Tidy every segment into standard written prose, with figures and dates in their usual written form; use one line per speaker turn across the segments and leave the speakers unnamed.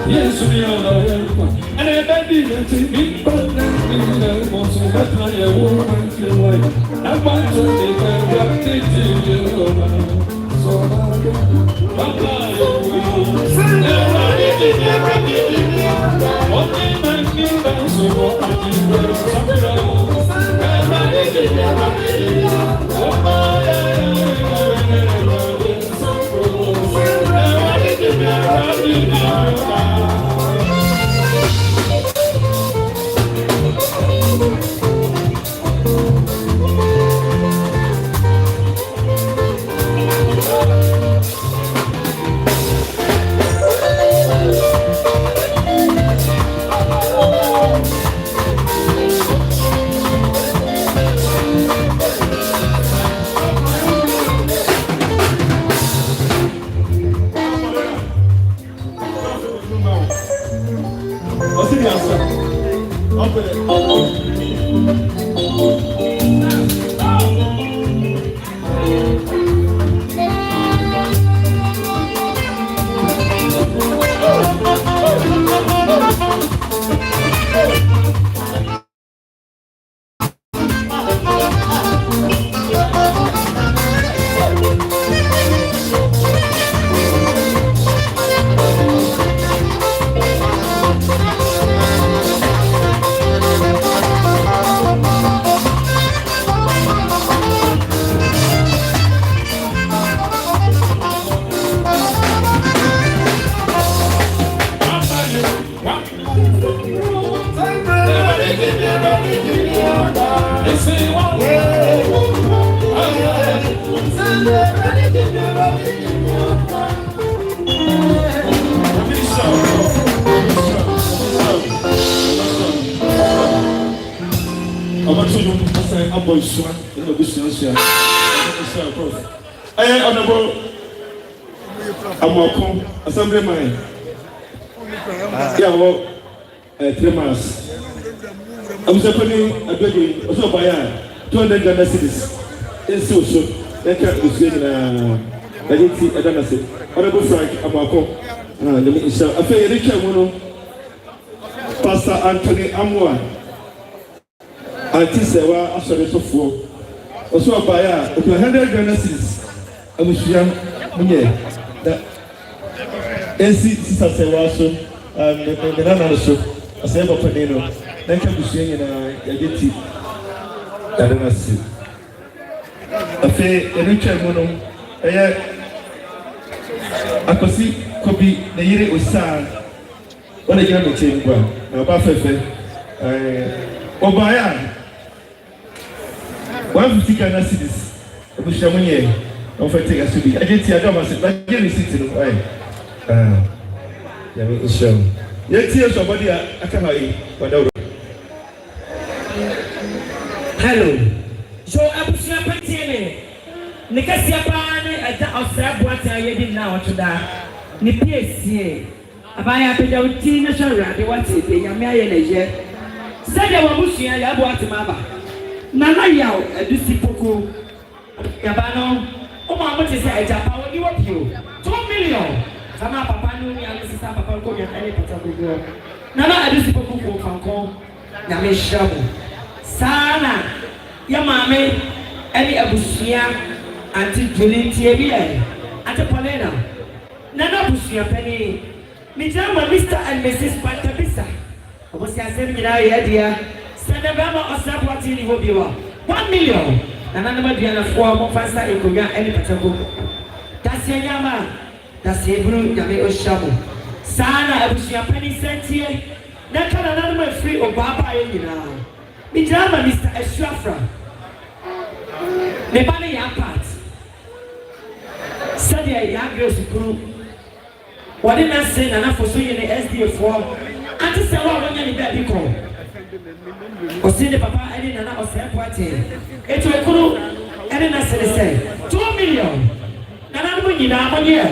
Yes, we are. And I didn't think but I want to have my woman feel like I want to take a to you. So Assemblyman. Yeah, well, 3 months. I'm supporting a baby, also by 200 Ghana cities. It's so. They can't be saying, I didn't see, I don't say. Honorable Frank, Amako. Let me show. I feel Richard Mono, Pastor Anthony Amwa. Antisewa, Asher Sofo. Also by 200 Ghana cities. I wish you that. NC Sister Sewaso, the Nana show, Aseibu Amanfi, then can be saying in a getty. I don't see. I feel a Richard Mono, I could see Kobe, the year was sad. What a young change, now Baffour Obaya 150 Ghana cities. I wish I money. Don't take us to be. I get here, I don't want to say, but get sit in the way. Yeah, me show. Yet here somebody I come here.
Hello. So I'm sure Kwarteng. Nikasia pane ada Aseibu Amanfi yedi na otoda. Ni PSC. Abaya peda uti na shawra de wati de nyame aye na ye. Sede wa busua ya bo atimaba. Nana yawo edusi poko. Yabano o ma mo ti se ejapa wo ni wo pio. 2 million. Sama papa no ni ame sisa papa ko ya kale pata go. Nana edusi poko ko fanko. Nyame shabu. Sana ya mame eni abusia anti Julitie bi ai. Ate Polena. Nana abusia pani. Mi jama Mr. and Mrs. Pantabisa. Obusia sem nyina ye dia. Sede bema Aseibu Amanfi ni ho biwa. 1 million. Nana na maduana fo mo fasa ekonya eni pata go. Dasia nyama. Dasia buru nyame oshabu. Sana abusia pani sentie. Na kana na ma free obaba ye nyina. Mi jama Mr. Eshrafra. Me bani ya part. Sadia Yagres group. What did I say? And I foresee in the SDA form. I just said, well, when you baby call. Or see the papa, I didn't know Osei Boateng. It's a crew, and then I said, 2 million. And I'm going to 1 year.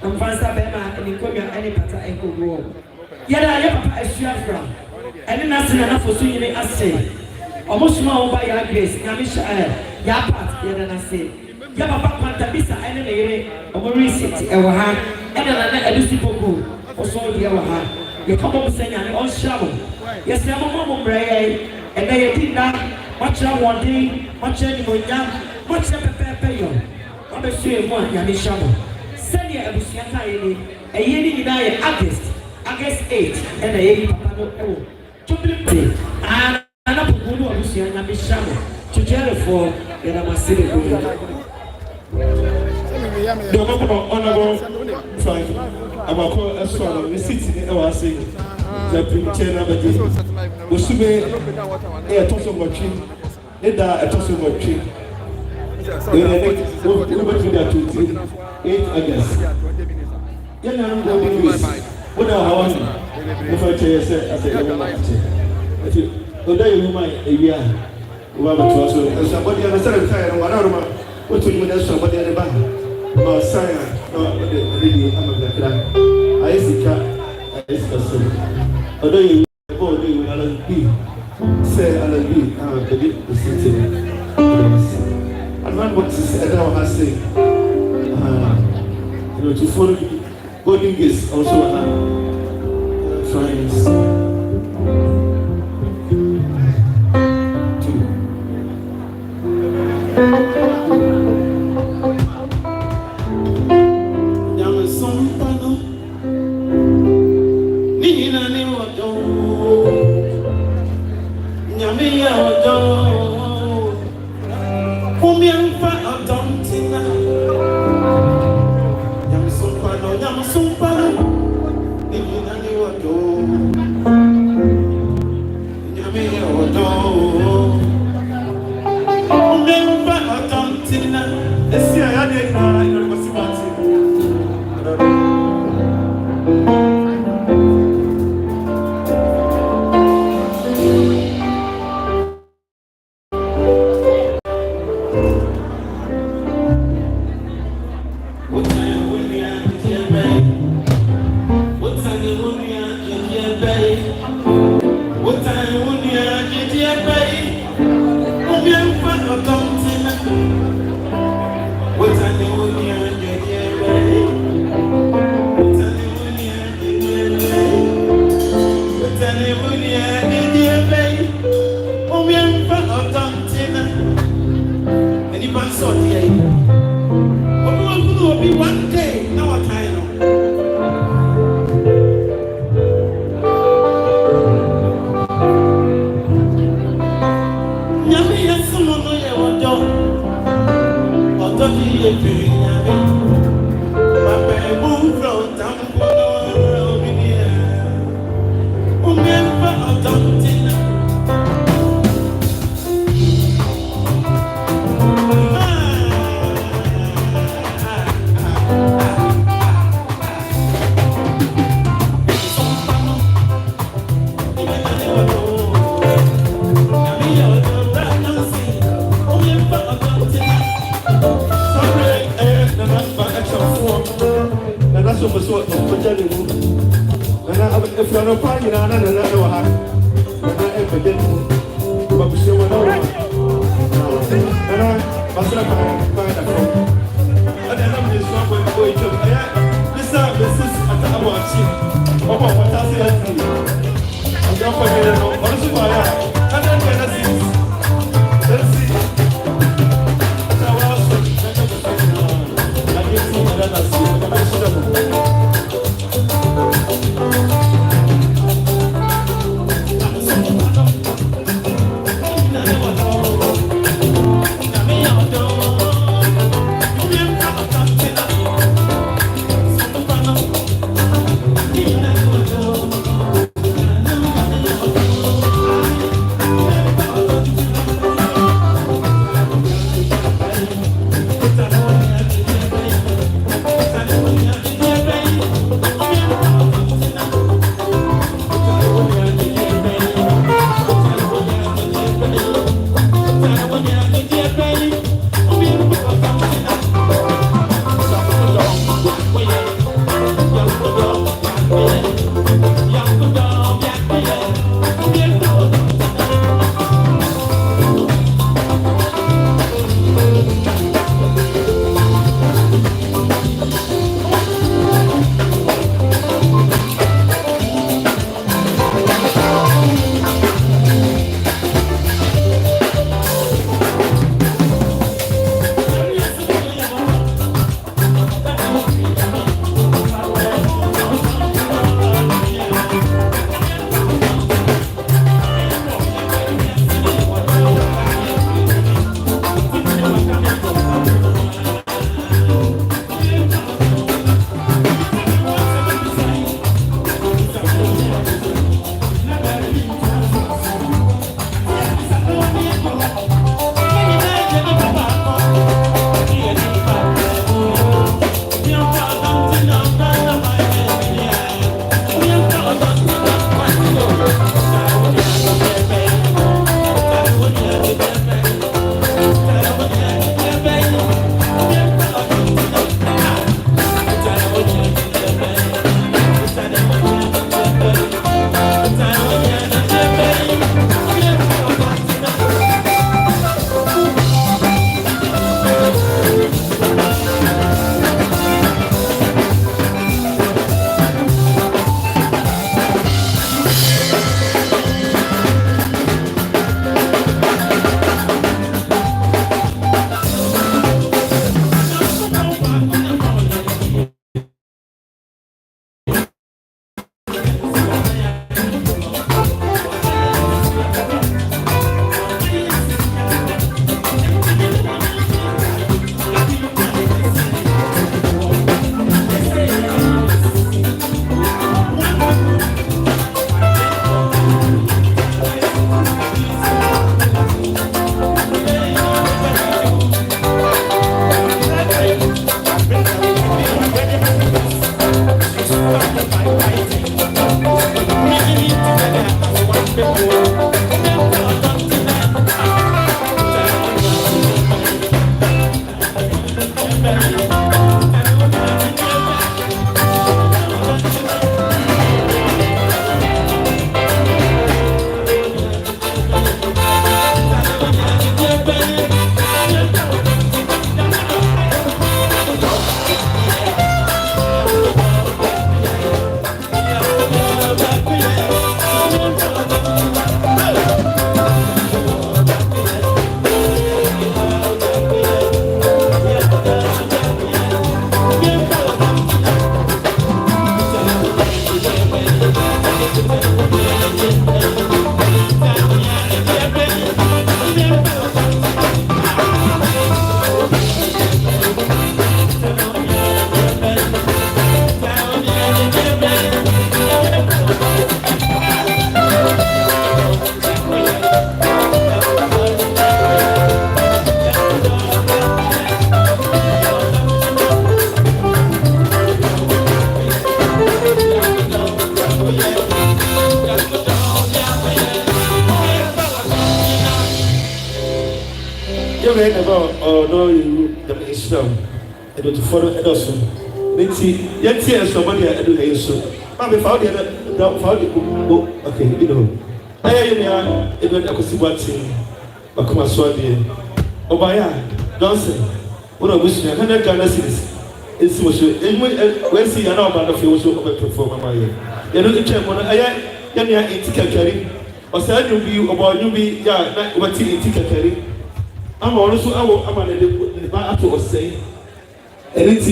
I'm faster than and you come here any pattern and go wrong. Yet I have a share from. And then I said, enough for seeing the assay. Almost more by your grace, Yamisha, Yapat, yet I say. Yabapa Tabisa, and a Marie City, our hand, and another Elusipo, or so the our hand. You come up saying an all shovel. Yes, I'm a mom, Bray, and they did not watch out one day, watch any young, watch them a paper. I'm a sure one, Yamisha. Send your Abusiaka, a year in August 8, and a year Papa. And I'm a good Abusia, Yamisha, to jail for Yamasi.
The honorable Frank, I'm a call as well. We sit in our city. The printer of the Usube, a toss of watching, a toss of watching. We went to that 8 August. Then I'm going to use what I want. If I tell you, I say, Odehyie you might a year. Somebody understand and whatever. What do you mean? Somebody at the back? No, sire, no, really, I'm a black. I see cat, I see a son. Although you go, you will say, I'll be, I'm a bit the city. And one what is I say, to follow golden gates also friends. say about no you the Islam and to follow Edison. Nancy, yet here somebody I do a so. Mammy found the book. Okay, you know. I am it went a possibility. But come on, so dear. Obaya, Johnson. What I wish 100 Ghana cities. It's when see an about of you also perform my year. You know the chairman, I am in ticket carry. Or said you be about you be, yeah, what ticket carry. I'm also I'm the bar to say. And it's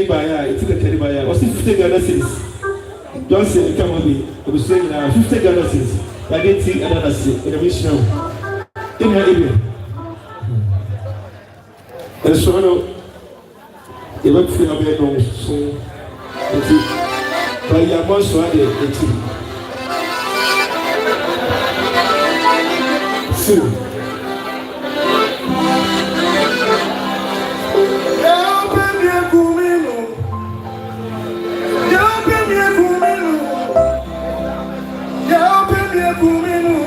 by ticket carry by or 50 Ghana cities. Johnson, come on me. I was saying now 50 Ghana cities. I didn't see another city in a mission. In her area. And so, you went through a bed on so, but you are more so at the team. So, Kumino.